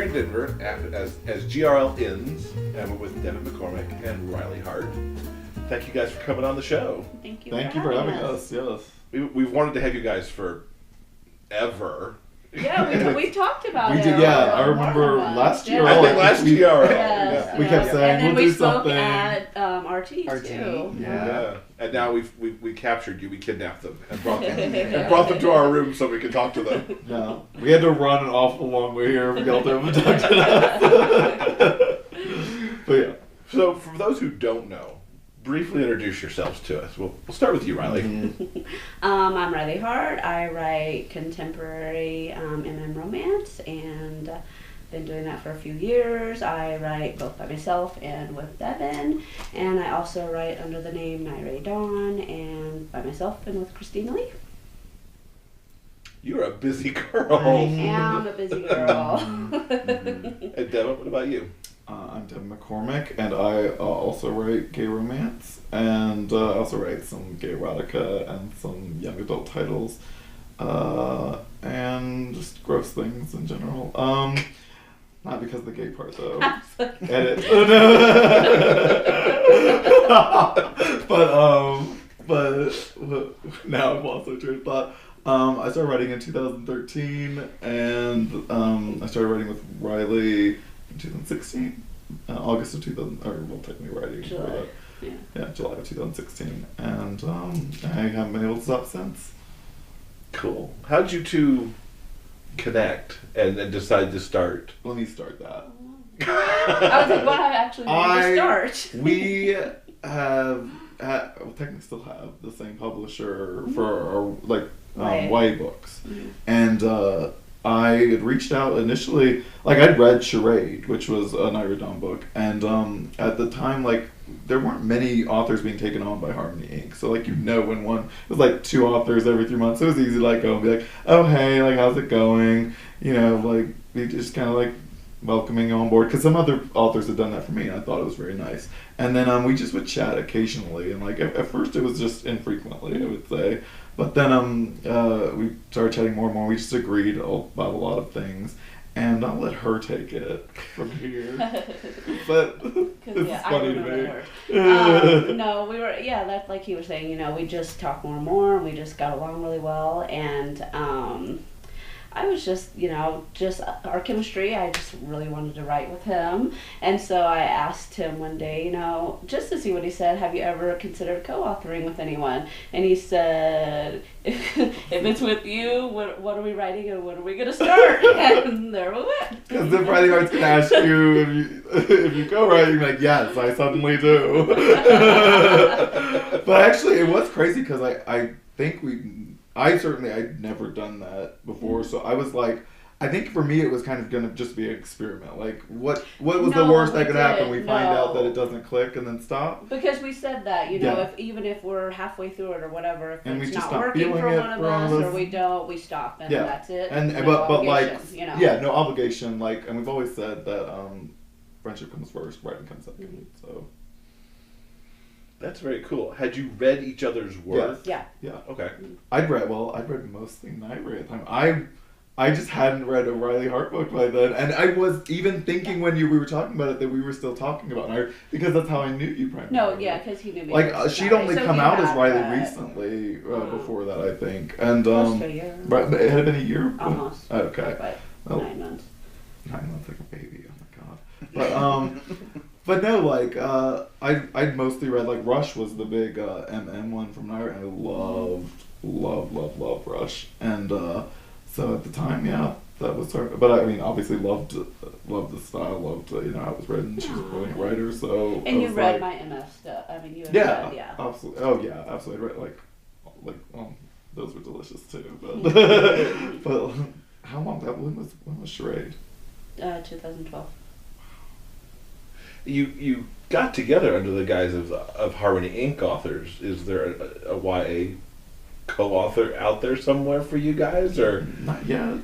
here in Denver as GRL Inns, and we're with Devon McCormack and Riley Hart. Thank you guys for coming on the show. Thank you for having us. Yes. We've wanted to have you guys for ever. Yeah, we talked about it. We did, yeah. I remember last year. I think last GRL. Yes, we kept saying, and then we'll we do spoke something. at RT too. Yeah. And now we captured you. We kidnapped them and brought them to our room so we could talk to them. No, we had to run an awful long way here. We got them and talk to us. But yeah. So for those who don't know, briefly introduce yourselves to us. We'll start with you, Riley. I'm Riley Hart. I write contemporary romance, and been doing that for a few years. I write both by myself and with Devon, and I also write under the name Naire Dawn, and by myself and with Christina Lee. You're a busy girl. I am a busy girl. And Devon, what about you? I'm Devon McCormack, and I also write gay romance, and I also write some gay erotica and some young adult titles, and just gross things in general. Not because of the gay part, though. Edit. Oh, no. but now I've lost my train of thought. I started writing in 2013, and I started writing with Riley in 2016, August of 2000, or well, technically writing. July. Yeah, July of 2016, and I haven't been able to stop since. Cool. How'd you two connect and then decide to start? Let me start that. I was like, well, I actually need to start. We have, well, technically still have the same publisher for our YA books, and I had reached out initially, I'd read Charade, which was an Naire Dawn book, and at the time, there weren't many authors being taken on by Harmony Inc. So, when one, it was 2 authors every 3 months, so it was easy to go and be oh, hey, how's it going? We just kind of welcoming you on board, because some other authors had done that for me, and I thought it was very nice. And then we just would chat occasionally, and at first it was just infrequently, I would say. But then we started chatting more and more. We just agreed about a lot of things, and I'll let her take it from here. But it's funny to me. No, we were, that's like he was saying, we just talked more and more, and we just got along really well, and I was just our chemistry, I just really wanted to write with him. And so I asked him one day, just to see what he said, have you ever considered co-authoring with anyone? And he said, if it's with you, what are we writing and when are we going to start? And there we went. Because then Riley Hart's going to ask you if you co-write, you're yes, I suddenly do. But actually, it was crazy because I think I'd never done that before, so I was I think for me it was kind of going to just be an experiment. What was the worst that could happen? We find out that it doesn't click and then stop? Because we said that, even if we're halfway through it or whatever, if and it's not working for one of us or we don't, we stop and that's it. And no but no obligation. And we've always said that friendship comes first, writing comes second. So. That's very cool. Had you read each other's work? Yeah. Okay. I'd read mostly Naire at the time. I just hadn't read a Riley Hart book by then, and I was even thinking when we were talking about it that we were still talking about Naire, because that's how I knew you primarily. No, because he knew me. She'd only come out as Riley recently before that, I think, and close to a year. Right, it had been a year. Almost. Okay. 9 months. 9 months, like a baby. Oh my god. But no, I'd mostly read, Rush was the big MM one from Naire, and I loved Rush. And so at the time, that was her. But I mean, obviously loved the style, loved, how it was written. She's a brilliant writer, so. And you read my MF stuff. I mean, you had read, absolutely. Oh, yeah, absolutely. I read, those were delicious too. But, but how long, when was Charade? 2012. You got together under the guise of Harmony Inc. authors. Is there a YA co-author out there somewhere for you guys, or not yet?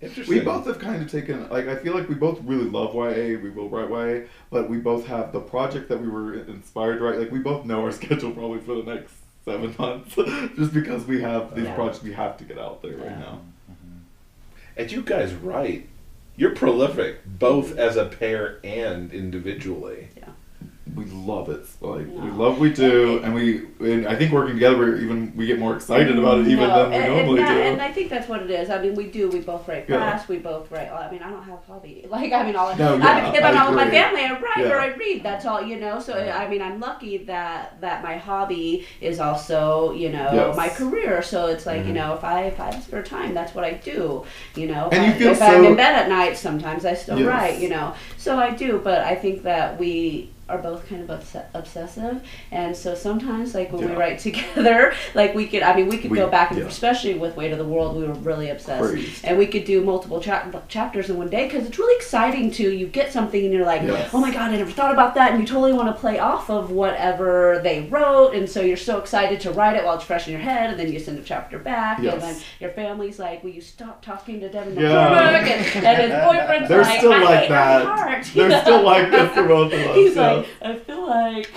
Interesting. We both have kind of taken, I feel like we both really love YA, we will write YA, but we both have the project that we were inspired to write. We both know our schedule probably for the next 7 months, just because we have these projects we have to get out there right now. And you guys write You're prolific, both as a pair and individually. Yeah. We love it. Like we love what we do, and I think working together, we get more excited about it even than we normally do. And I think that's what it is. I mean, we both write fast. We both write. I mean, I don't have a hobby. Like, I mean, if I'm out with my family, I write or I read. That's all, you know. So I mean, I'm lucky that my hobby is also, you know, my career. So it's like, you know, if I have spare time, that's what I do. You know, and if I'm in bed at night, sometimes I still write. You know, so I do. But I think that we are both kind of obsessive, and so sometimes like when we write together, like we could go back and especially with Weight of the World, we were really obsessed, and we could do multiple chapters in one day because it's really exciting you get something and you're like, oh my god, I never thought about that, and you totally want to play off of whatever they wrote, and so you're so excited to write it while it's fresh in your head, and then you send a chapter back, and then your family's like, will you stop talking to Devon McCormack, and his boyfriend's they're like, still I like hate that. Hart. They're still like that for both of us. He's like, I feel like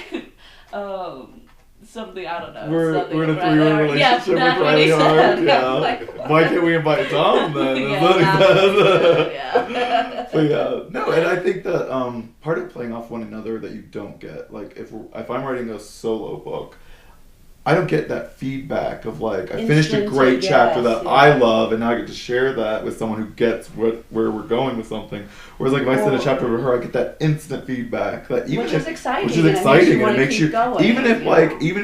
something, I don't know. We're in a 3-year relationship with Riley Hart. Yeah. Like, why can't we invite Tom then? But no, and I think that part of playing off one another that you don't get, like if I'm writing a solo book, I don't get that feedback of like, I finished a great chapter that I love, and now I get to share that with someone who gets where we're going with something. Whereas like if I send a chapter to her, I get that instant feedback. That which is exciting. And it makes you going, even if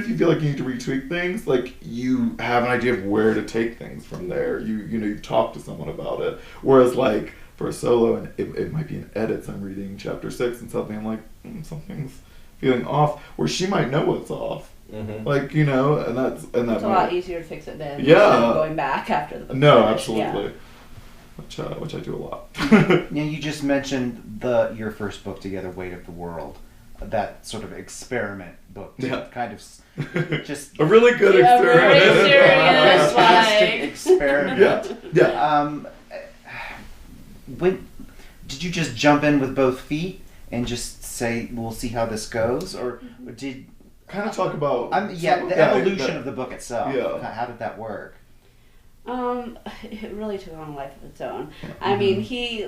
you feel like you need to retweak things, like you have an idea of where to take things from there. You've talked to someone about it. Whereas like for a solo, and it might be in edits, I'm reading chapter 6 and something, I'm like, something's feeling off, where she might know what's off. Mm-hmm. Like, you know, and that's a lot easier to fix it than going back after the book. No, absolutely. Which I do a lot. You just mentioned your first book together, Weight of the World. That sort of experiment book. Kind of just a really good experiment. Very serious, fantastic experiment. Yeah. When did you just jump in with both feet and just say, we'll see how this goes, or did kind of talk about the evolution of the book itself? How did that work? It really took on a life of its own. I mean,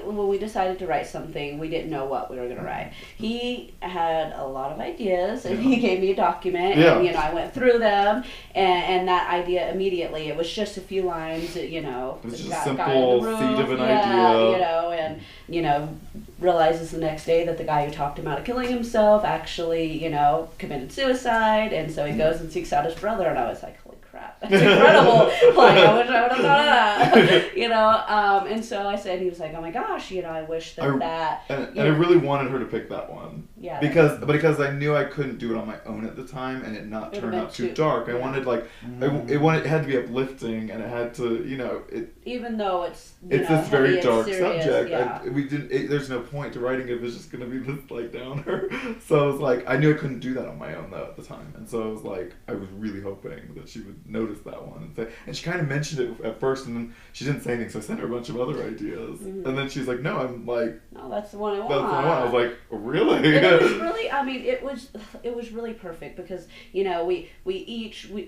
when we decided to write something, we didn't know what we were going to write. He had a lot of ideas, and he gave me a document, and, you know, I went through them, and that idea immediately, it was just a few lines, you know. It was just a simple seed of an idea. You know, and, you know, realizes the next day that the guy who talked him out of killing himself actually, you know, committed suicide, and so he goes and seeks out his brother, and I was like, holy crap, that's incredible. Like, I wish I would have thought of that. You know, and so I said, he was like, oh my gosh, you know, I wish that. And I really wanted her to pick that one. Yeah. Because I knew I couldn't do it on my own at the time, and it not turn out too dark. I wanted it had to be uplifting, and it had to, you know, even though it's this very dark serious, subject. There's no point to writing it if it's just going to be this like downer. So I was like, I knew I couldn't do that on my own though at the time, and so I was like, I was really hoping that she would notice that one and she kind of mentioned it at first, and then she didn't say anything, so I sent her a bunch of other ideas, and then she's like, no, I'm like, no, that's the one I want. That's the one I want. I was like, really? And it was really, I mean, it was really perfect because, you know, we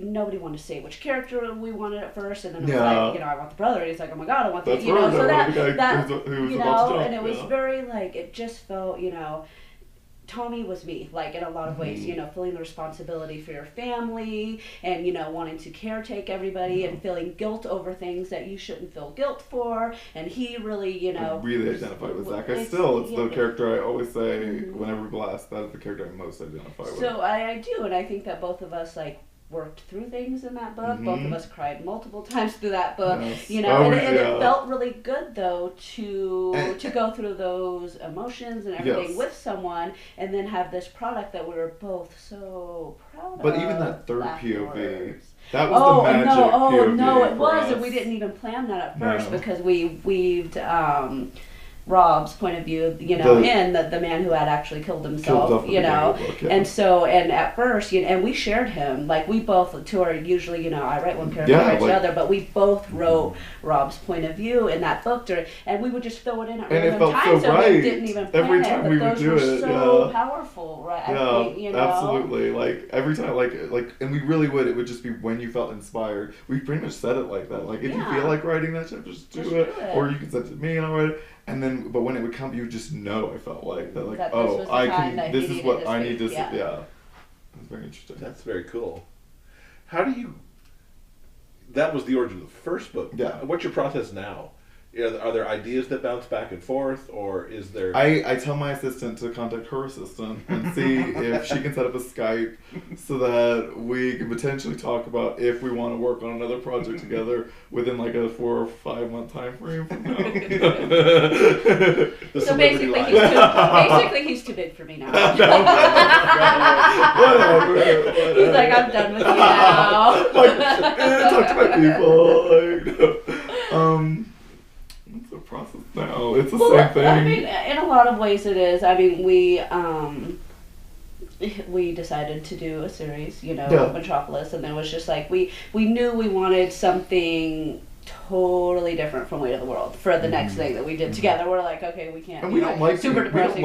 nobody wanted to say which character we wanted at first, and then it was like, you know, I want the brother, and he's like, oh my god, I want the, you know, so that you know, and it was very like, it just felt, you know, Tommy was me, like in a lot of ways, you know, feeling the responsibility for your family and, you know, wanting to caretake everybody and feeling guilt over things that you shouldn't feel guilt for. And he really, you know, I really identified with Zach. It's the character I always say whenever we blast, that is the character I most identify with. So I do, and I think that both of us, like, worked through things in that book. Both of us cried multiple times through that book. Yes. You know, and it felt really good though to go through those emotions and everything with someone, and then have this product that we were both so proud of. But even that third POV, that was the magic POV. No, it was, and we didn't even plan that at first because we weaved Rob's point of view, you know, in the man who had actually killed himself, you know, and so, and at first, you know, and we shared him, like we both, to our, usually, you know, I write one paragraph, I write the other, but we both wrote Rob's point of view in that book, and we would just throw it in at random times, so we didn't even plan every time we would do it, so powerful, right? Yeah, I think, you know? Absolutely, like every time, like, and we really would, it would just be when you felt inspired. We pretty much said it like that, like if you feel like writing that chapter, just do it, or you can send it to me and I'll write it. And then, but when it would come, you just know. I felt like that, like, That this was oh, the I time that can. he This is needed what to I speak, need to. yeah. Yeah, it's very interesting. That's very cool. How do you? That was the origin of the first book. Yeah. What's your process now? Are there ideas that bounce back and forth, or is there? I tell my assistant to contact her assistant and see if she can set up a Skype so that we can potentially talk about if we want to work on another project together within like a 4 or 5 month time frame from now. So basically he's too big for me now. Whatever. He's like, I'm done with you now. Talk to my people. It's a process now. It's the same thing. I mean, in a lot of ways it is. I mean, we decided to do a series, of Metropolis, and then it was just like we knew we wanted something totally different from Weight of the World for the next thing that we did together. We're like, okay, we can't. And we don't like doing the same.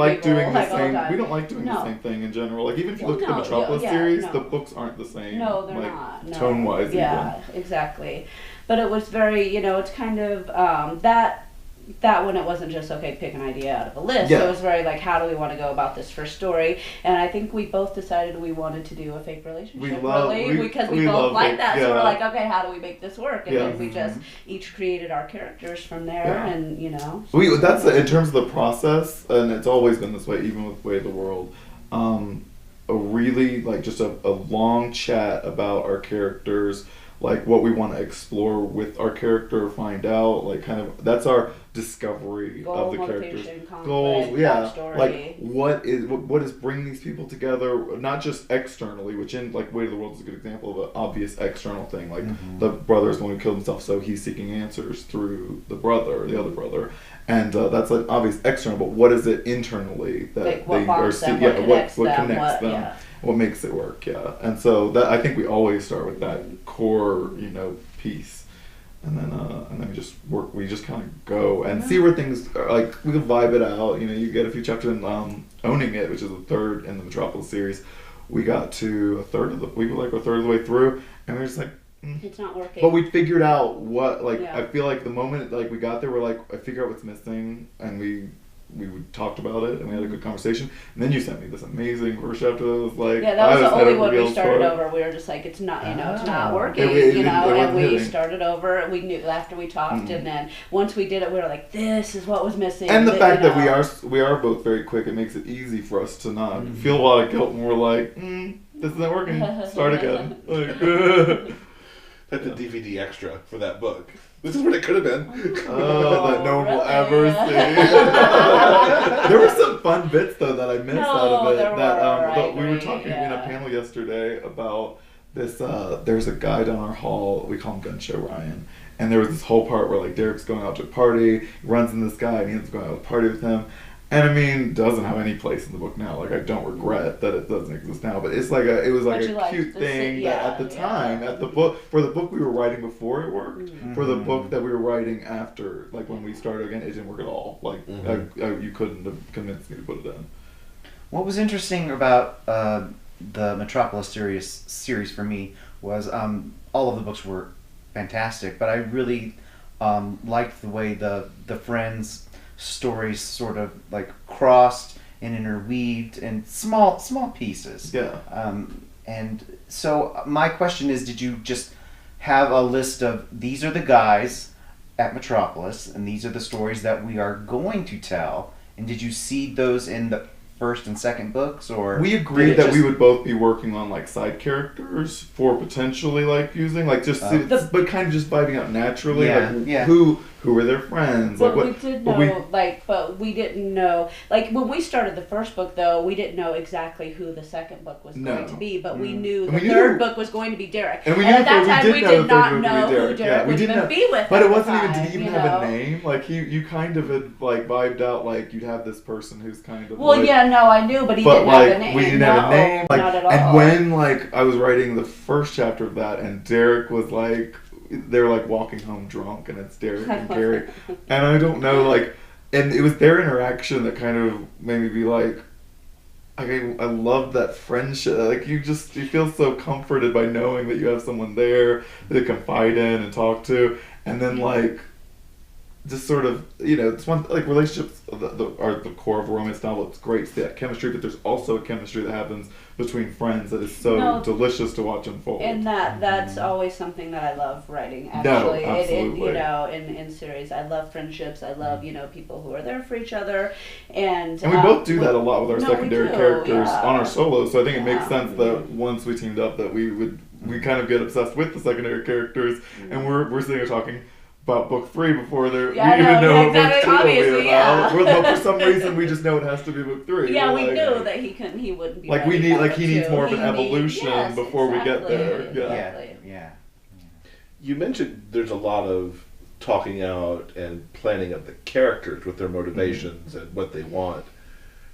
We don't like doing the same thing in general. Like even if you look at the Metropolis series, the books aren't the same. No, they're not. No. Tone wise, yeah, exactly. But it was very, it's kind of that one. It wasn't just okay, pick an idea out of a list. Yeah. It was very like, how do we want to go about this first story? And I think we both decided we wanted to do a fake relationship, because we both like that. Yeah. So we're like, okay, how do we make this work? And then we Mm-hmm. just each created our characters from there, and That's in terms of the process, and it's always been this way, even with Way of the World. A really like just a long chat about our characters. Like what we want to explore with our character, find out, like kind of that's our discovery of the characters. Goals, yeah. Backstory. Like what is bringing these people together, not just externally, which in like Way of the World is a good example of an obvious external thing. Like the brother is the one who killed himself, so he's seeking answers through the other brother. And that's like obvious external, but what is it internally that like what they are seeing? What connects them? What makes it work? Yeah, and so that I think we always start with that core, piece, and then we just work. We just kind of go and see where things are. Like we can vibe it out. You get a few chapters in Owning It, which is the third in the Metropolis series. We got to a third of the way through, and we were just like. It's not working. But we figured out what, I feel like the moment, we got there, we're like, I figure out what's missing, and we talked about it, and we had a good conversation, and then you sent me this amazing first chapter that was like... Yeah, that was the only one we started over. We were just like, it's not, it's not working, and we started over, we knew after we talked, and then once we did it, we were like, this is what was missing. And the fact that we are both very quick, it makes it easy for us to not feel a lot of guilt when we're like, this isn't working, start again. That's a DVD extra for that book. This is what it could have been. Oh, that no one will ever see. There were some fun bits though that I missed out of it. But we were talking in a panel yesterday about this. There's a guy down our hall. We call him Gun Show Ryan. And there was this whole part where Derek's going out to a party, he runs into this guy, and he ends up going out to a party with him. And I mean, doesn't have any place in the book now. I don't regret that it doesn't exist now. But it's it was a cute thing that at the time, for the book we were writing before it worked, for the book that we were writing after, when we started again, it didn't work at all. You couldn't have convinced me to put it in. What was interesting about the Metropolis series for me was all of the books were fantastic, but I really liked the way the friends' stories sort of crossed and interweaved in small pieces. Yeah. And so my question is, did you just have a list of these are the guys at Metropolis and these are the stories that we are going to tell, and did you seed those in the first and second books, or we agreed that we would both be working on side characters for potentially using but kind of just vibing out naturally. Who were their friends? But we did know, but we didn't know. When we started the first book, though, we didn't know exactly who the second book was going to be. But we knew the third book was going to be Derek. And at that time, we did not know who Derek would even be with. But it wasn't even. Did he even have a name? You kind of had vibed out you'd have this person who's kind of. Well, no, I knew, but he didn't have a name. We didn't have a name. Not at all. And when I was writing the first chapter of that, and Derek was they're walking home drunk, and it's Derek and Carrie, and I don't know, and it was their interaction that kind of made me be I love that friendship. You feel so comforted by knowing that you have someone there to confide in and talk to, and then just sort of, it's one, like, relationships are the core of a romance novel. It's great to see that chemistry, but there's also a chemistry that happens between friends that is so delicious to watch unfold. And that's always something that I love writing, actually. No, absolutely. In series. I love friendships. I love, people who are there for each other. And we both do that a lot with our secondary characters on our solos, so I think it makes sense that once we teamed up that we kind of get obsessed with the secondary characters, and we're sitting here talking about book 3 before we even know what book 2 will be about. But for some reason, we just know it has to be book 3. Yeah, we knew that he wouldn't be. Like he needs more of an evolution before we get there. Yeah. You mentioned there's a lot of talking out and planning of the characters with their motivations and what they want.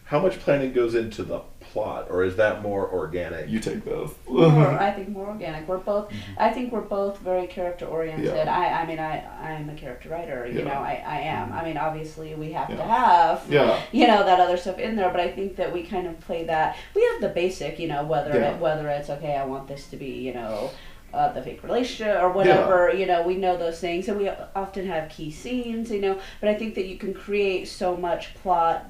How much planning goes into the plot, or is that more organic? You take those. I think more organic. We're both. I think we're both very character oriented. Yeah. I'm a character writer. Yeah. I am. I mean, obviously we have to have that other stuff in there, but I think that we kind of play that. We have the basic, whether it's okay, I want this to be, the fake relationship or whatever, we know those things, and we often have key scenes, but I think that you can create so much plot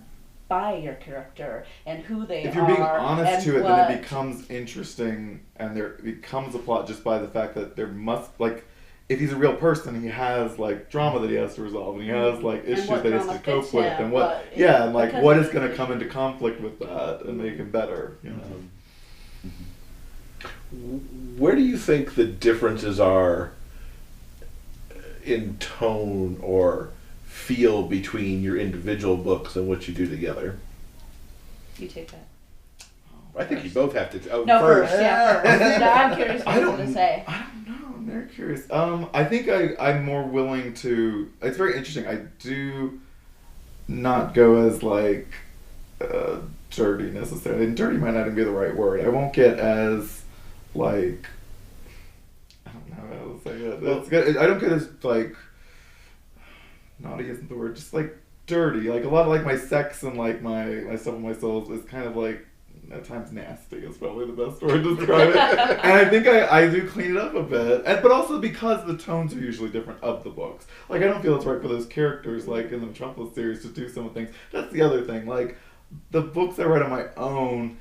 by your character and who they are. If you're being honest to it, then it becomes interesting, and there becomes a plot just by the fact that there must, like, if he's a real person, he has, like, drama that he has to resolve, and he has, like, issues that he has to cope with, and what is going to come into conflict with that and make him better, Where do you think the differences are in tone or feel between your individual books and what you do together? You take that. I think you both have to. First. No, I'm curious what you're going to say. I don't know. I'm very curious. I think I'm more willing to. It's very interesting. I do not go as, like, dirty necessarily. And dirty might not even be the right word. I won't get as, like, I don't know how to say it. It's good. I don't get as, like, naughty isn't the word, just, like, dirty. Like, a lot of, like, my sex and, like, my stuff with my souls is kind of, like, at times nasty is probably the best word to describe it. And I think I do clean it up a bit. But also because the tones are usually different of the books. Like, I don't feel it's right for those characters, like, in the Metropolis series to do some things. That's the other thing. Like, the books I write on my own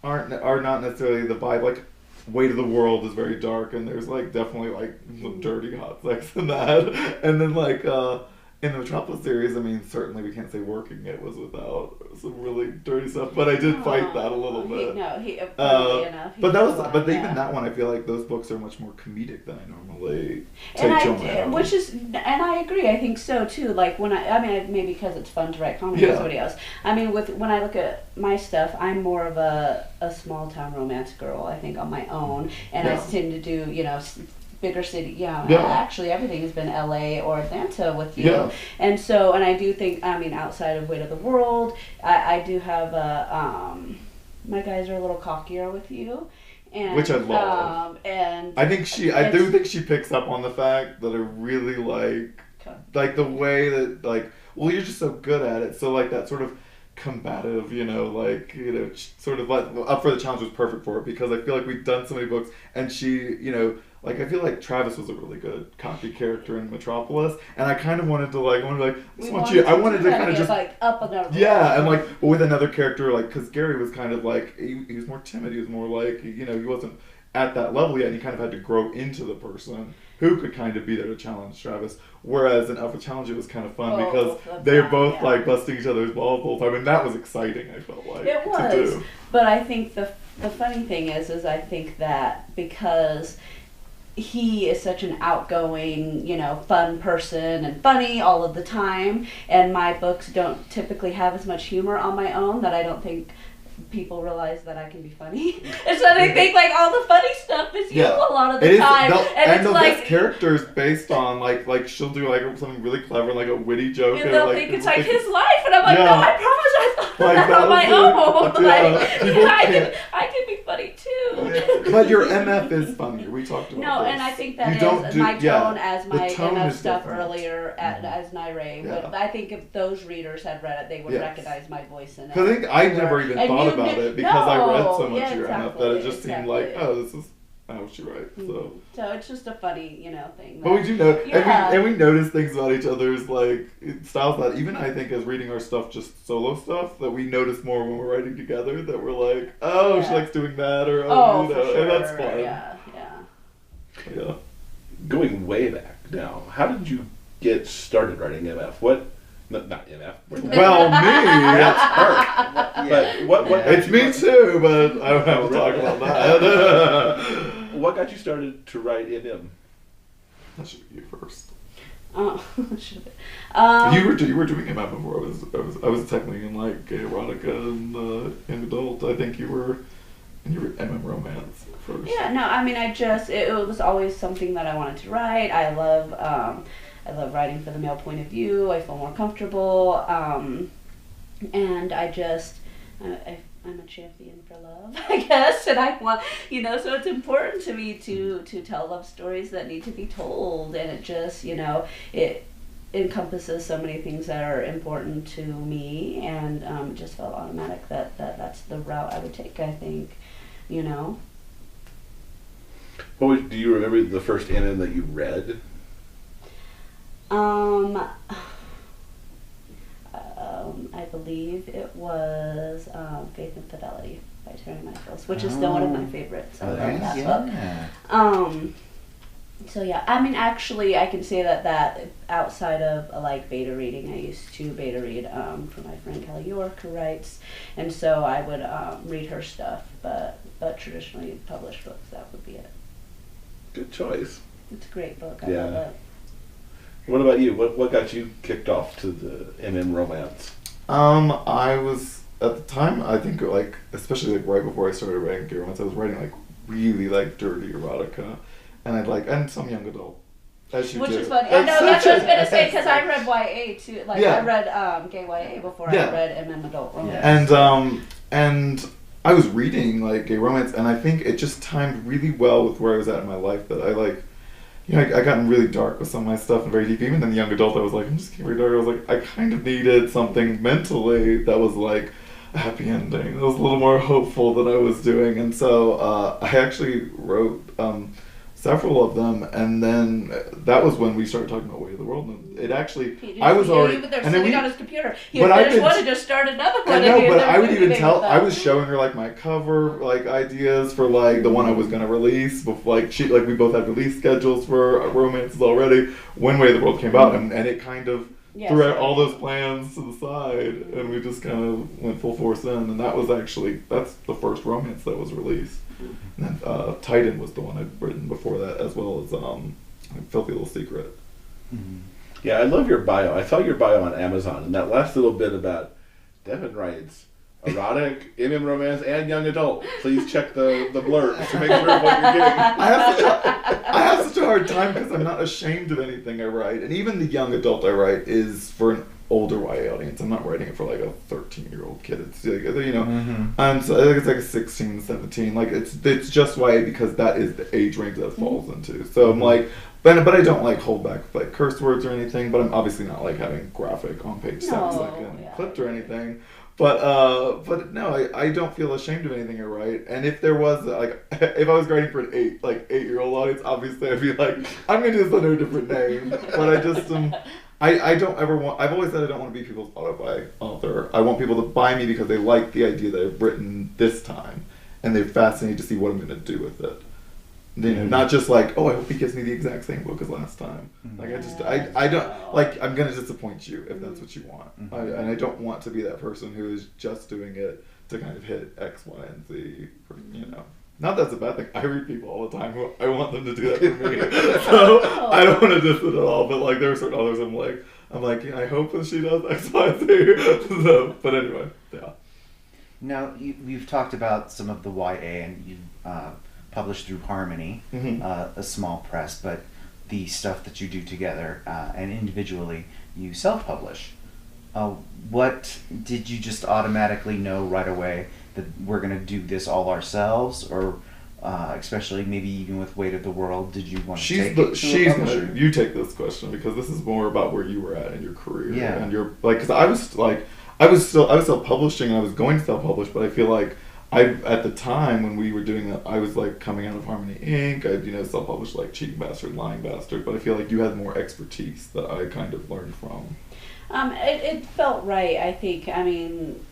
are not necessarily the vibe. Like, Weight of the World is very dark, and there's, like, definitely, like, some dirty hot sex in that. And then, like, in the Metropolis series, I mean, certainly we can't say Working It was without some really dirty stuff, but I did fight that a little bit. Even that one, I feel like those books are much more comedic than I normally take on my own. And I agree. I think so too. Like when maybe because it's fun to write comedy with somebody else. I mean, when I look at my stuff, I'm more of a small town romance girl. I think on my own, and I tend to do bigger city, actually everything has been LA or Atlanta with you. Yeah. And so, and I do think, outside of Weight of the World, I do have my guys are a little cockier with you. And, which I love. And I do think she picks up on the fact that I really like the way that, like, well, you're just so good at it. So, like, that sort of combative, sort of like up for the challenge was perfect for it, because I feel like we've done so many books, and she, like, I feel like Travis was a really good cocky character in Metropolis, and I kind of wanted to kind of just like up another and like with another character, like, because Gary was kind of like he was more timid, he was more like he wasn't at that level yet, and he kind of had to grow into the person who could kind of be there to challenge Travis. Whereas in Alpha Challenge, it was kind of fun because they were both like busting each other's balls the whole time, and that was exciting. I felt like it was. To do. But I think the funny thing is I think that because he is such an outgoing, fun person and funny all of the time, and my books don't typically have as much humor on my own, that I don't think people realize that I can be funny. And so they think like all the funny stuff is you a lot of the time. And they'll like characters based on like she'll do like something really clever, like a witty joke. And they'll think it's like his life, and I'm like, no, I promise I thought that on my own. I can be funny too. But your MF is funnier. We talked about this. And I think that is my tone as my MF stuff earlier as Naire. I think if those readers had read it, they would recognize my voice in it. Because I think I never even thought about it, because I read so much of your MF that it just seemed like, oh, this is how she writes. So it's just a funny, thing. But we do know, Yeah. and we notice things about each other's like styles that even I think as reading our stuff, just solo stuff, that we notice more when we're writing together. That we're like, oh, she likes doing that, or for sure. and that's fun. Yeah. Going way back now, how did you get started writing MF? Not MF. Well, me. That's Hart. But what? It's me too, but I don't have to talk about that. What got you started to write MM? That should be you first. Oh, should You were doing MF before. I was technically in like gay erotica and young adult. I think you were MM romance first. Yeah, no, I mean, it was always something that I wanted to write. I love writing for the male point of view. I feel more comfortable, and I'm a champion for love, I guess, and I want, so it's important to me to tell love stories that need to be told, and it just, it encompasses so many things that are important to me, and it just felt automatic that that's the route I would take, I think, Do you remember the first MM that you read? I believe it was Faith and Fidelity by Terry Michaels, which is still one of my favorites. I love that book. So yeah, I mean, actually, I can say that outside of like beta reading, I used to beta read for my friend Kelly York, who writes, and so I would read her stuff, but traditionally published books, that would be it. Good choice. It's a great book. I love it. What about you? What got you kicked off to the MM romance? I was at the time, I think, like especially like right before I started writing gay romance, I was writing like really like dirty erotica, and some young adult. Which is funny. I know, that's what I was going to say, because I read YA too. Like, I read gay YA before I read MM adult romance. And I was reading like gay romance, and I think it just timed really well with where I was at in my life, that I like, I gotten really dark with some of my stuff and very deep. Even in the young adult, I was like, I'm just getting really dark. I was like, I kind of needed something mentally that was like a happy ending. It was a little more hopeful than I was doing. And so I actually wrote several of them, and then that was when we started talking about Way of the World. And it actually, I was already, but they're and then sitting on his computer. He would finish one and just start another one. I know, but I would even tell. I was showing her like my cover like ideas for like the one I was gonna release. Before, like we both had release schedules for romances already when Way of the World came out, and it kind of threw out all those plans to the side, and we just kind of went full force in. And that's the first romance that was released. And then Titan was the one I'd written before that, as well as Filthy Little Secret. Mm-hmm. Yeah, I love your bio. I saw your bio on Amazon, and that last little bit about Devon writes erotic, MM romance, and young adult. Please check the blurbs to make sure of what you're getting. I have such a hard time because I'm not ashamed of anything I write, and even the young adult I write is for an older YA audience. I'm not writing it for like a 13-year-old kid. It's like, and so I think it's like a 16, 17. Like it's just YA because that is the age range that it falls into. So I'm like, but I don't like hold back with like curse words or anything. But I'm obviously not like having graphic on page sex like clipped or anything. But no, I don't feel ashamed of anything I write. And if there was like, if I was writing for an 8-year-old audience, obviously I'd be like, I'm gonna do this under a different name. But I just I don't ever want. I've always said I don't want to be people's author. I want people to buy me because they like the idea that I've written this time, and they're fascinated to see what I'm going to do with it. Not just like, oh, I hope he gives me the exact same book as last time. Like I don't like. I'm going to disappoint you if that's what you want. And I don't want to be that person who is just doing it to kind of hit X, Y, and Z. Not that's a bad thing. I read people all the time who I want them to do that for me. So I don't want to diss it at all. But like there are certain others I'm like, I hope that she does X, Y, and Z. So, but anyway, yeah. Now you've talked about some of the YA, and you've published through Harmony, a small press, but the stuff that you do together and individually, you self-publish. What did you just automatically know right away that we're going to do this all ourselves, or especially maybe even with Weight of the World, did you want to take it to a publisher? You take this question because this is more about where you were at in your career, and you're like, because I was self-publishing and I was going to self-publish, but I feel like at the time when we were doing that, I was like coming out of Harmony Inc. I self-published like Cheating Bastard, Lying Bastard, but I feel like you had more expertise that I kind of learned from. It felt right, I think. I mean,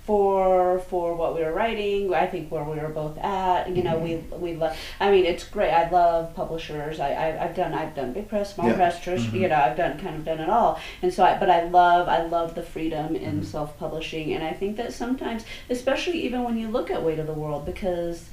for what we were writing, I think where we were both at, we love. I mean, it's great. I love publishers. I've done big press, small press, I've done it all. And so, but I love the freedom in self-publishing, and I think that sometimes, especially even when you look at Weight of the World, because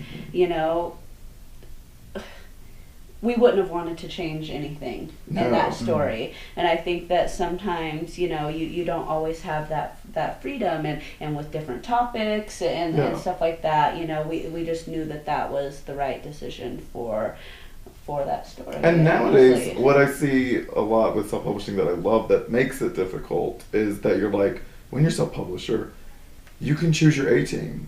we wouldn't have wanted to change anything in that story. And I think that sometimes, you don't always have that freedom, and with different topics and stuff like that, we just knew that was the right decision for that story. And nowadays, what I see a lot with self-publishing that I love that makes it difficult is that you're like, when you're self-publisher, you can choose your A-team.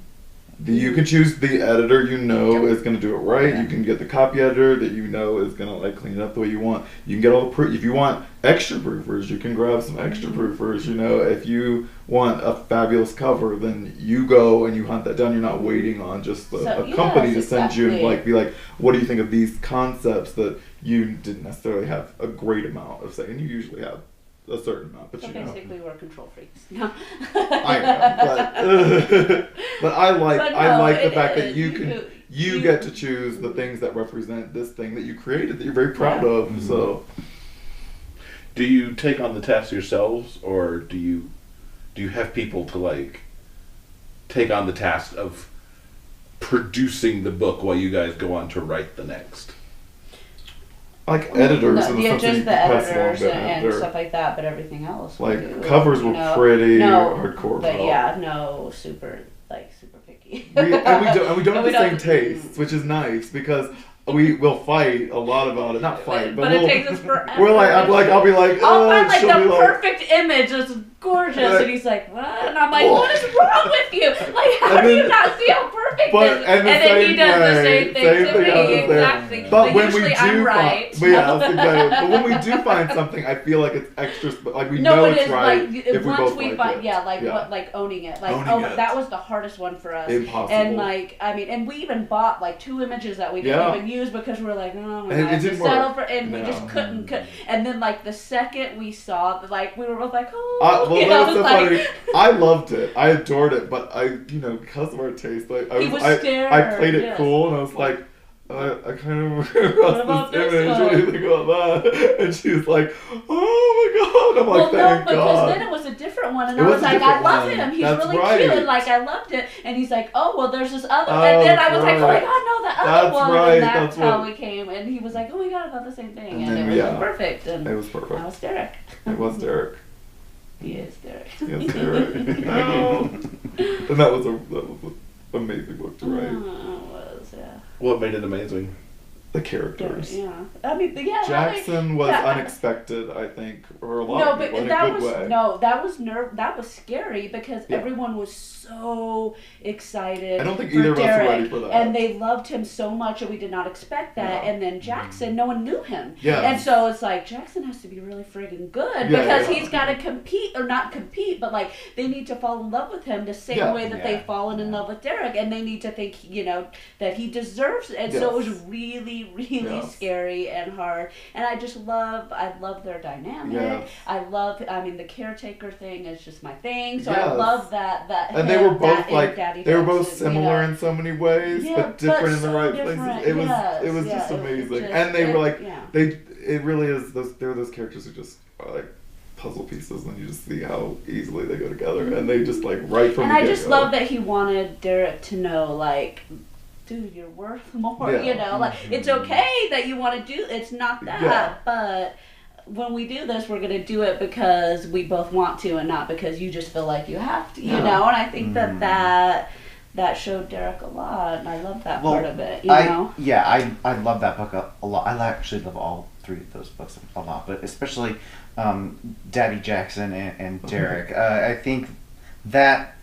You can choose the editor is going to do it right. Yeah. You can get the copy editor that is going to like clean it up the way you want. You can get all the if you want extra proofers, you can grab some extra proofers. If you want a fabulous cover, then you go and you hunt that down. You're not waiting on just a company to send you and be like, what do you think of these concepts that you didn't necessarily have a great amount of say, and you usually have a certain amount, but basically we're control freaks. No. I know, but I like the fact that you get to choose the things that represent this thing that you created that you're very proud of. Mm-hmm. So, do you take on the task yourselves, or do you have people to like take on the task of producing the book while you guys go on to write the next? Like editors, just the editors and stuff like that, but everything else. Like covers were pretty hardcore. But super picky. we don't have the same tastes, which is nice because we will fight a lot about it. Not fight, but it takes us forever. I'll be like, I'll find like the perfect image that's gorgeous, and he's like, what? And I'm like, what is wrong with you? Like, how do you not see how perfect this is? And then he does the same thing to me, exactly. But when usually we do I'm right. But when we do find something, I feel like it's extra. Like we know it's right if we both like it. Like owning it. Like, owning it. That was the hardest one for us. Impossible. And and we even bought like 2 images that we didn't even use because we were like, oh my god, it didn't work. We just couldn't. And then like the second we saw, like we were both like, oh. That was so funny. I loved it. I adored it, but because of our taste, like I scared. I played it cool, and I was like, I kind of lost this image. What do you think about that? And she was like, oh my god. I'm like, thank God. Because then it was a different one, and I was like, I love him. He's really cute, and like I loved it. And he's like, oh well, there's this other. And then I was like, oh my god, no, that other one. Right. And that's how we came. And he was like, oh my god, I thought the same thing, and it was perfect. And it was perfect. I was Derek. It was Derek. He is Derek. Yes, Derek. And that was an amazing book to write. It was, yeah. What made it amazing? The characters. Yeah. Jackson was unexpected, I think, for a lot of people in a good way. That was scary because everyone was so excited. I don't think either of us were ready for that. And they loved him so much, and we did not expect that. Yeah. And then Jackson, no one knew him. Yeah. And so it's like Jackson has to be really friggin' good because he's got to compete, or not compete, but like they need to fall in love with him the same way that they've fallen in love with Derek, and they need to think, that he deserves it. And so it was really scary and hard, and I love their dynamic. Yes. The caretaker thing is just my thing, so I love that and they were both similar in so many ways, but different in the right places. It was just amazing, and they were like it really is they're those characters who just are like puzzle pieces, and you just see how easily they go together, and they just like right from the get-go. I just love that he wanted Derek to know, like, dude, you're worth more, it's okay that you want to do, it's not that, but when we do this, we're going to do it because we both want to, and not because you just feel like you have to, and I think that showed Derek a lot, and I love that part of it, I love that book a lot. I actually love all 3 of those books a lot, but especially Daddy Jackson and Derek. I think that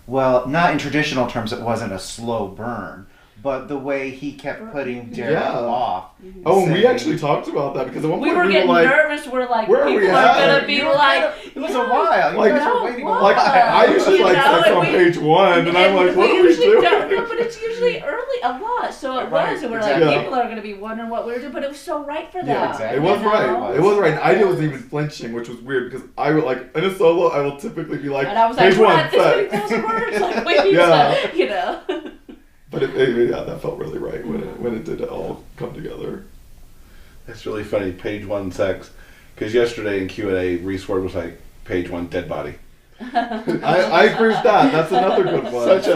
not in traditional terms, it wasn't a slow burn, but the way he kept putting Derek off. Oh, and we actually talked about that because at one point we were getting nervous. We're like, people are gonna be like, It was a while. Like, You guys no, were waiting a what? while. Like I usually You like know, sex and on we- page 1, and I'm like, what are we usually doing? don't, no, but it's usually early a lot. So it Right, was, and we're exactly. like, people are going to be wondering what we were doing, but it was so right for them. Yeah, exactly. it was you know? right. It was right. And I wasn't even flinching, which was weird because I would like in a solo. I will typically be like, And I was like, page we're 1, not this many sex. thousand words. Like, we need Yeah. to, you know. But yeah, that felt really right when it did all come together. That's really funny. Page 1 sex, because yesterday in Q&A, Reese Ward was like, page 1 dead body. I agree with that. That's another good one. Such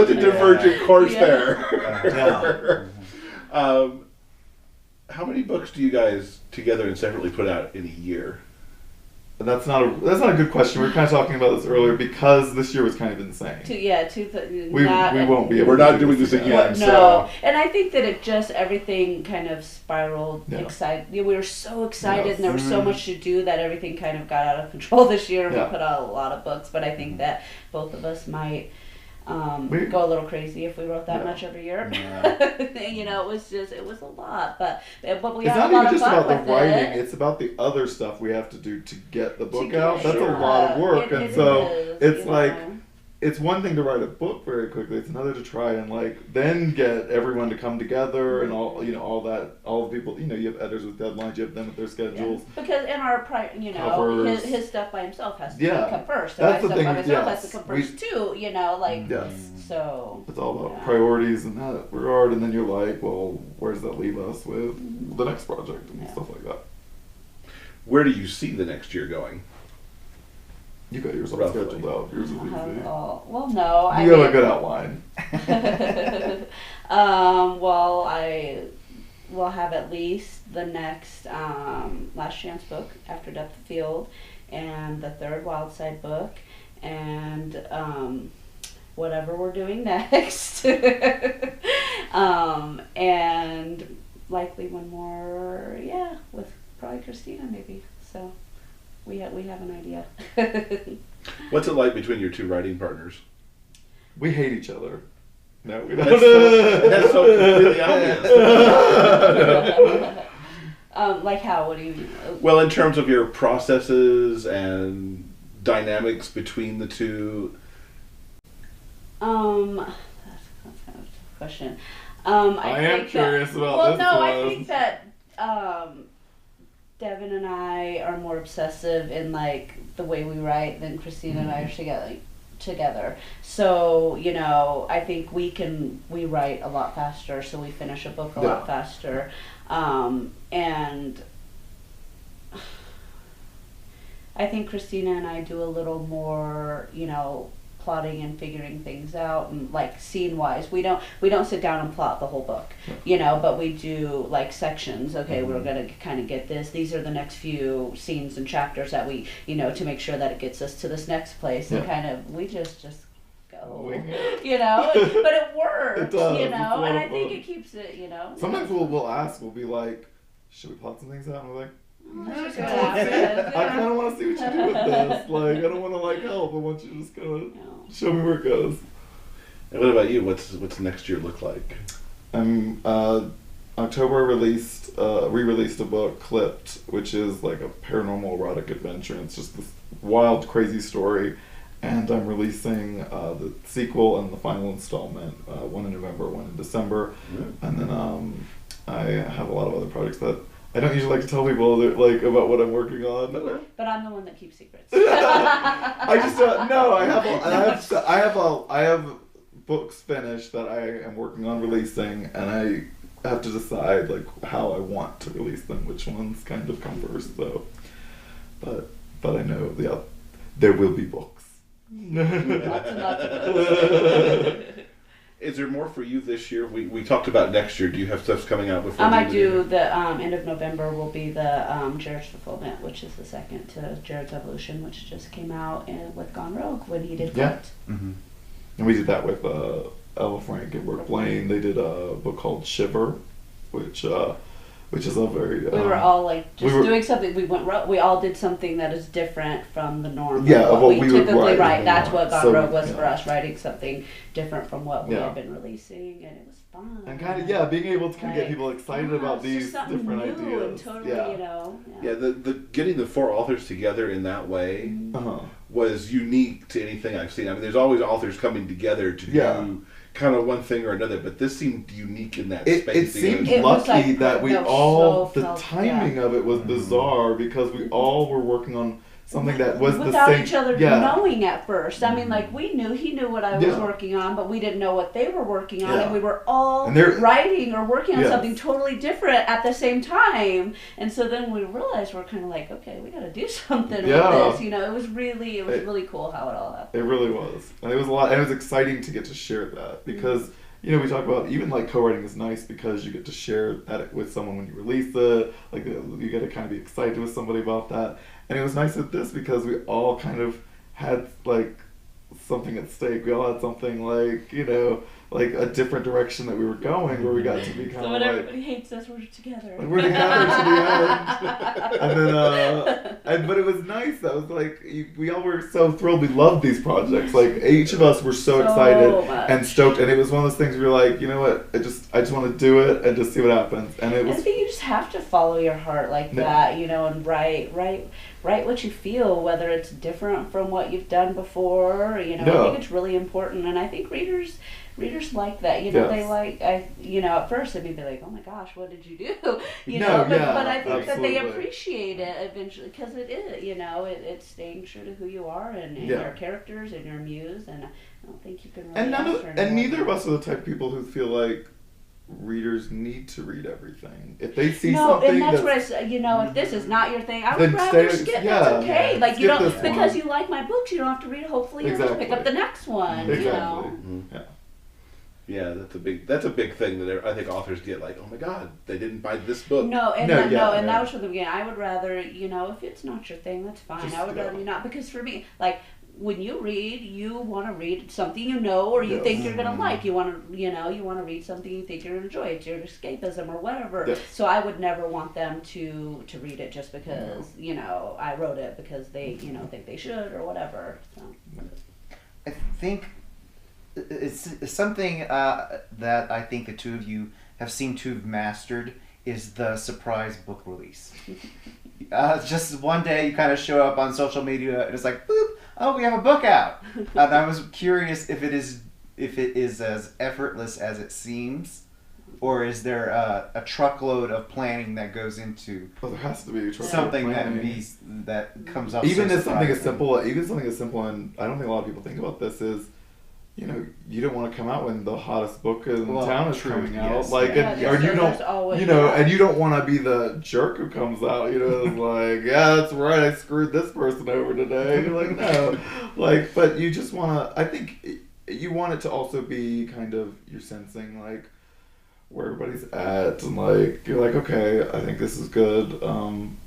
a divergent course Yeah. there. How many books do you guys together and separately put out in a year? That's not a good question. We were kind of talking about this earlier because this year was kind of insane. We won't be able We're to not do doing this again. again. No, So- and I think that it just everything kind of spiraled. Yeah. We were so excited, Yes. and there was so much to do that everything kind of got out of control this year. And Yeah. we put out a lot of books, but I think that both of us might We- go a little crazy if we wrote that Yeah. much every year. Yeah. You know, it was a lot, but we It's had not a even lot of just fun about with the writing, it. it's about the other stuff we have to do to get the book get out. it That's a out. lot of work. And It so is, it's you like, know. it's one thing to write a book very quickly, it's another to try and like then get everyone to come together and all the people, you have editors with deadlines, you have them with their schedules. Because in our Covers. his stuff by himself has to Yeah. come first. So That's my the stuff thing by with- myself yes. has to come We- first too. Yes. So. It's all about Yeah. priorities in that regard, and then you're like, well, where does that leave us with the next project and Yeah. stuff like that. Where do you see the next year going? You got yours all Roughly. scheduled out. Yours is easy. Well, no. You have a good outline. Well, I will have at least the next Last Chance book, After Depth of Field, and the third Wildside book, and whatever we're doing next. And likely one more, with probably Christina maybe. So we have an idea. What's it like between your two writing partners? We hate each other. No, we That's don't. that's so completely obvious. Like how? What do you mean? Well, in terms of your processes and dynamics between the two. That's kind of a tough question. I am think curious about well, this no, I one. think that Devon and I are more obsessive in like the way we write than Christina and I are together. So, I think we write a lot faster, so we finish a book a lot faster. And I think Christina and I do a little more, plotting and figuring things out, and like scene wise we don't sit down and plot the whole book, but we do like sections. Okay, we're gonna kind of get this, these are the next few scenes and chapters that we to make sure that it gets us to this next place, and kind of we just go, Wing but it works. It does. It's a And lot I of think fun. it keeps it, Sometimes we'll ask, we'll be like, should we plot some things out? And we're like, Let's just I go kinda wanna see- after I it. kind of want to see what you do with this. Like, I don't want to help. I want you to just kind of show me where it goes. And what about you? What's next year look like? October re-released a book, Clipped, which is like a paranormal erotic adventure. And it's just this wild, crazy story. And I'm releasing the sequel and the final installment, one in November, one in December. And then I have a lot of other projects that I don't usually like to tell people about what I'm working on. But I'm the one that keeps secrets. I just no. I have books finished that I am working on releasing, and I have to decide how I want to release them, which ones kind of come first, though. But I know there will be books. Lots and lots of books. Is there more for you this year? We talked about next year. Do you have stuff coming out before? I do. The end of November will be the Jared's Fulfillment, which is the second to Jared's Evolution, which just came out with Gone Rogue when he did Yeah. Clipped. Mm-hmm. And we did that with Ella Frank and Brooke Blaine. They did a book called Shiver, which which is a very. We were all like just doing something. We all did something that is different from the norm. Yeah, of what we typically would write. That's what God Rogue was yeah. for us, writing something different from what we had been releasing, and it was fun. And kind of being able to kind of get people excited about these different ideas. And totally, you know. Yeah, the getting the 4 authors together in that way was unique to anything I've seen. I mean, there's always authors coming together to do kind of one thing or another, but this seemed unique in that space. It seemed lucky that we all, the timing of it was bizarre because we all were working on something that was without the same, each other knowing at first. I mean, like he knew what I was working on, but we didn't know what they were working on, and we were all writing or working on something totally different at the same time. And so then we realized we're kind of like, okay, we got to do something with this. You know, it was really cool how it all happened. It really was, and it was a lot, and it was exciting to get to share that because. You know, we talk about even like co-writing is nice because you get to share that with someone when you release it. Like you get to kind of be excited with somebody about that. And it was nice with this because we all kind of had like something at stake. We all had something like, you know, like a different direction that we were going where we got to be kind of when like... everybody hates us, we're together. Like, we're together to the end. And then, but it was nice. That was like, we all were so thrilled. We loved these projects. Like each of us were so excited and stoked. And it was one of those things where you're like, you know what, I just want to do it and just see what happens. And it was... I think you just have to follow your heart like that, you know, and write what you feel, whether it's different from what you've done before. You know, I think it's really important, and I think readers like that. You know, they like, at first they'd be like, oh my gosh, what did you do? You know, but I think that they appreciate it eventually because it is, you know, it's staying true to who you are and your characters and your muse, and I don't think you can really and neither of us are the type of people who feel like readers need to read everything. If they see something, and that's where I say, you know, if this is not your thing, I would rather skip. That's okay. Like you don't because you like my books, you don't have to read it. Hopefully, you'll just pick up the next one. Exactly. You know. Yeah, that's a big thing that I think authors get. Like, oh my God, they didn't buy this book. And that was from the beginning. I would rather, you know, if it's not your thing, that's fine. I would rather you not, because for me, like, when you read, you want to read something you know or you think you're gonna like. You want to read something you think you're gonna enjoy. It's your escapism or whatever. Yes. So I would never want them to read it just because you know I wrote it because they think they should or whatever. So. I think it's something that I think the two of you have seemed to have mastered is the surprise book release. Just one day you kind of show up on social media and it's like, boop, oh, we have a book out. And I was curious if it is as effortless as it seems, or is there a truckload of planning that goes into? Well, there has to be something that comes up. Even if something as simple, and I don't think a lot of people think about this is. You know, you don't want to come out when the hottest book in town is coming out, and you don't want to be the jerk who comes out. You know, like, yeah, that's right, I screwed this person over today. You're like, no, like, but you just want to. I think you want it to also be kind of you're sensing like where everybody's at, and like you're like, okay, I think this is good.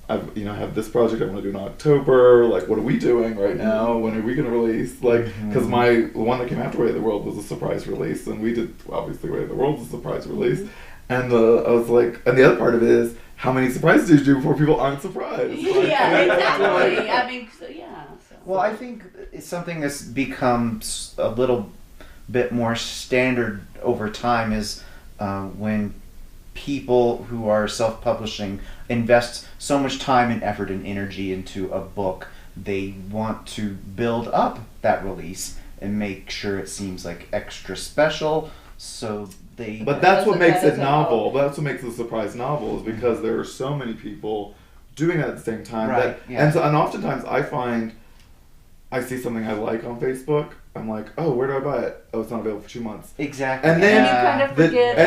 I have this project I want to do in October. Like, what are we doing right now? When are we going to release? Like, because the one that came after Way of the World was a surprise release, and we did obviously Way of the World was a surprise release. And I was like, and the other part of it is how many surprises do you do before people aren't surprised? Like, yeah, exactly. I mean, yeah. So. Well, I think it's something that's become a little bit more standard over time is when people who are self-publishing invest so much time and effort and energy into a book, they want to build up that release and make sure it seems like extra special. So they. But that's what makes it novel. That's what makes it a surprise novel is because there are so many people doing it at the same time. Right. And oftentimes I find I see something I like on Facebook. I'm like, oh, where do I buy it? Oh, it's not available for 2 months. Exactly. And then you kind of forget. The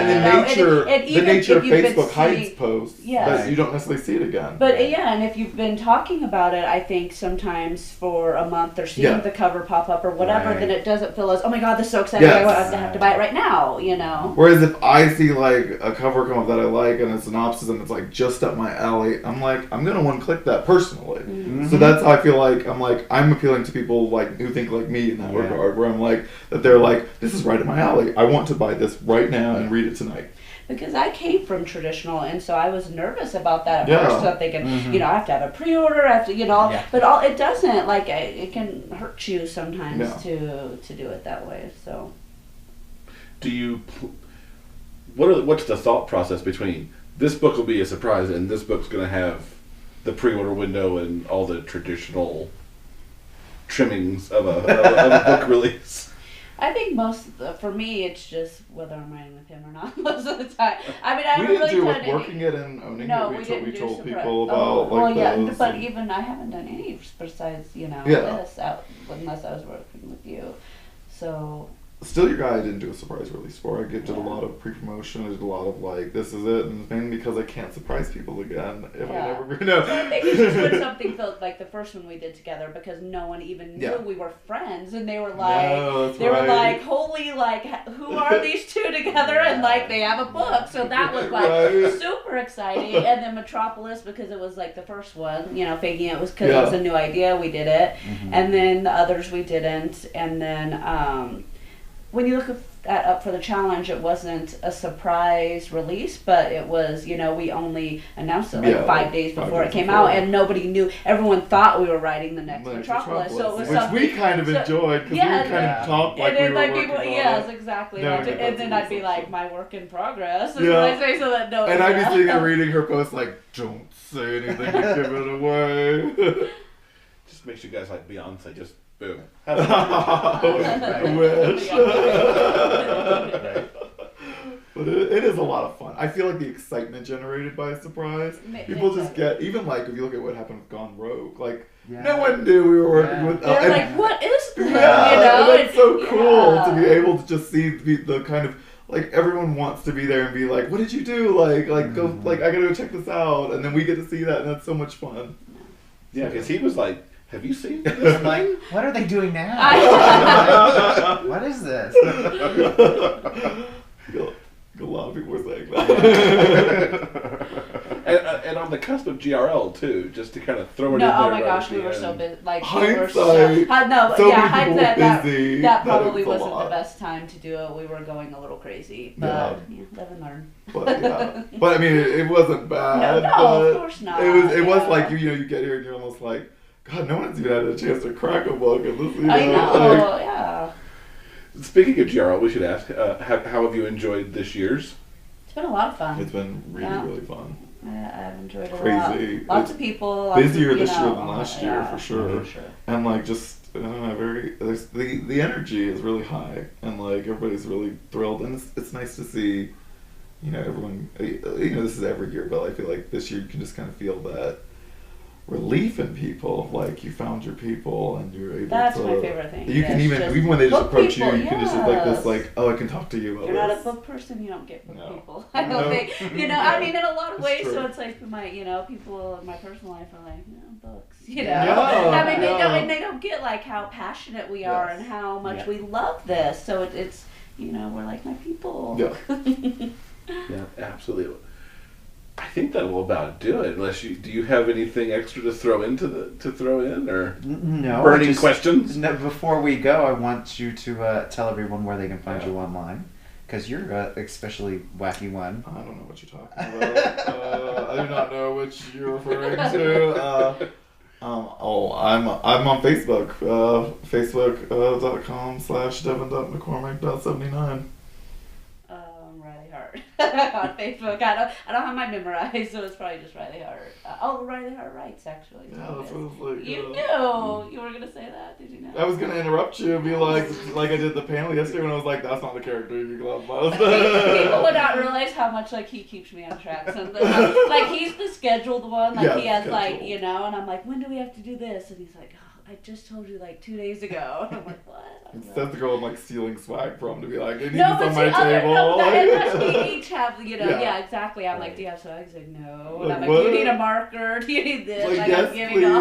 nature of Facebook hides posts, but you don't necessarily see it again. But and if you've been talking about it, I think sometimes for a month or seeing the cover pop up or whatever, then it doesn't feel as, oh my God, this is so exciting, I have to buy it right now, you know? Whereas if I see like a cover come up that I like and a synopsis and it's like just up my alley, I'm like, I'm going to one-click that personally. Mm-hmm. So that's how I feel like, I'm appealing to people like who think like me in that regard, where I'm like, that they're like, this is right up my alley. I want to buy this right now and read it tonight. because I came from traditional, and so I was nervous about that at Yeah. first. So I'm thinking, you know, I have to have a pre-order, I have to, you know, but it doesn't. Like, it can hurt you sometimes to do it that way. So, do you? What's the thought process between this book will be a surprise and this book's going to have the pre-order window and all the traditional trimmings of a book release? I think for me, it's just whether I'm writing with him or not most of the time. I mean, I we haven't didn't really do done with working it and owning No, it. we didn't do told surprise. people about those. But even I haven't done any besides, you know, Yeah. this unless I was working with you. So. Still Your Guy I didn't do a surprise release for. I did a lot of pre-promotion. I did a lot of like, this is it, and it's mainly because I can't surprise people again if I never know. So I think it's just when something felt like the first one we did together, because no one even knew we were friends, and they were like, were like, holy, like, who are these two together? And like, they have a book, so that was like super exciting. And then Metropolis, because it was like the first one, you know, faking it was because it was a new idea, we did it, and then the others we didn't, and then when you look at Up for the Challenge, it wasn't a surprise release, but it was, you know, we only announced it like 5 days before it came out, and nobody knew. Everyone thought we were writing the next Metropolis, so it was which something we kind of enjoyed, because we kind of talked like we were working on it. Yes, exactly. And then I'd be like, my work in progress, is what I say, so that no. And I'd be sitting there reading her post like, don't say anything to give it away. Just makes you guys like Beyonce, just boom. I wish. But it is a lot of fun. I feel like the excitement generated by a surprise, people just get, even like if you look at what happened with Gone Rogue, like no one knew we were working with. They're like, what is this? Yeah, you know? and it's so cool to be able to just see the kind of, like, everyone wants to be there and be like, what did you do? Like go, like, I gotta go check this out, and then we get to see that, and that's so much fun. Yeah, because he was like, have you seen this? Like, what are they doing now? What is this? A lot of people were saying that. and on the cusp of GRL too, just to kind of throw it in there. Oh my right gosh, at we the were end. so busy. Like, Hindsight. That probably wasn't the best time to do it. We were going a little crazy, but live and learn. But I mean, it wasn't bad. No, of course not. It was like you get here and you're almost like, God, no one's even had a chance to crack a book, and this, I know, yeah. Speaking of GRL, we should ask, how have you enjoyed this year's? It's been a lot of fun. It's been really fun. I've enjoyed it Crazy. a lot. Lots of people. Busier this year than last year, for sure. And like, just, I don't know, the energy is really high, and like, everybody's really thrilled, and it's nice to see, you know, everyone, you know, this is every year, but I feel like this year you can just kind of feel that relief in people, like you found your people and you're able That's to. my favorite thing. You can even when they just approach people, you, you can just like this, like, oh, I can talk to you about You're this. not a book person, you don't get book people. I don't think, you know, I mean, in a lot of ways, so it's like my, you know, people in my personal life are like, you know, books, you know. I mean, they don't get like how passionate we are and how much we love this. So it's, you know, we're like my people. Yeah, absolutely. I think that will about do it. Unless do you have anything extra to throw in or no burning questions? No, before we go, I want you to tell everyone where they can find you online, because you're especially wacky one. I don't know what you're talking about. I do not know which you're referring to. I'm on Facebook. Facebook.com/Devon.McCormack.79. Riley Hart on Facebook. I don't have mine memorized, so it's probably just Riley Hart. Riley Hart writes, actually. Yeah, that's what it was like. You knew you were gonna say that, did you know? I was gonna interrupt you and be like I did the panel yesterday when I was like, that's not the character you love most. People would not realize how much like he keeps me on track. So like he's the scheduled one. Like he has like, you know, and I'm like, when do we have to do this? And he's like, oh, I just told you like 2 days ago. And I'm like, what? Instead the girl I'm like stealing swag from to be like, I need this on my table. We each have, you know, exactly. I'm like, do you have swag? He's like, no. And I'm like, do you need a marker? Do you need this? Like, yes, I'm giving up.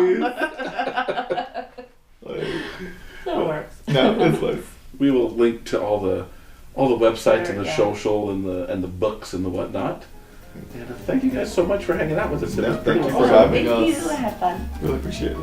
So it works. No, it's nice. We will link to all the websites and the social and the books and the whatnot. And thank you guys so much for hanging out with us. Thank you for having us. Thank you. I had fun. Really appreciate it.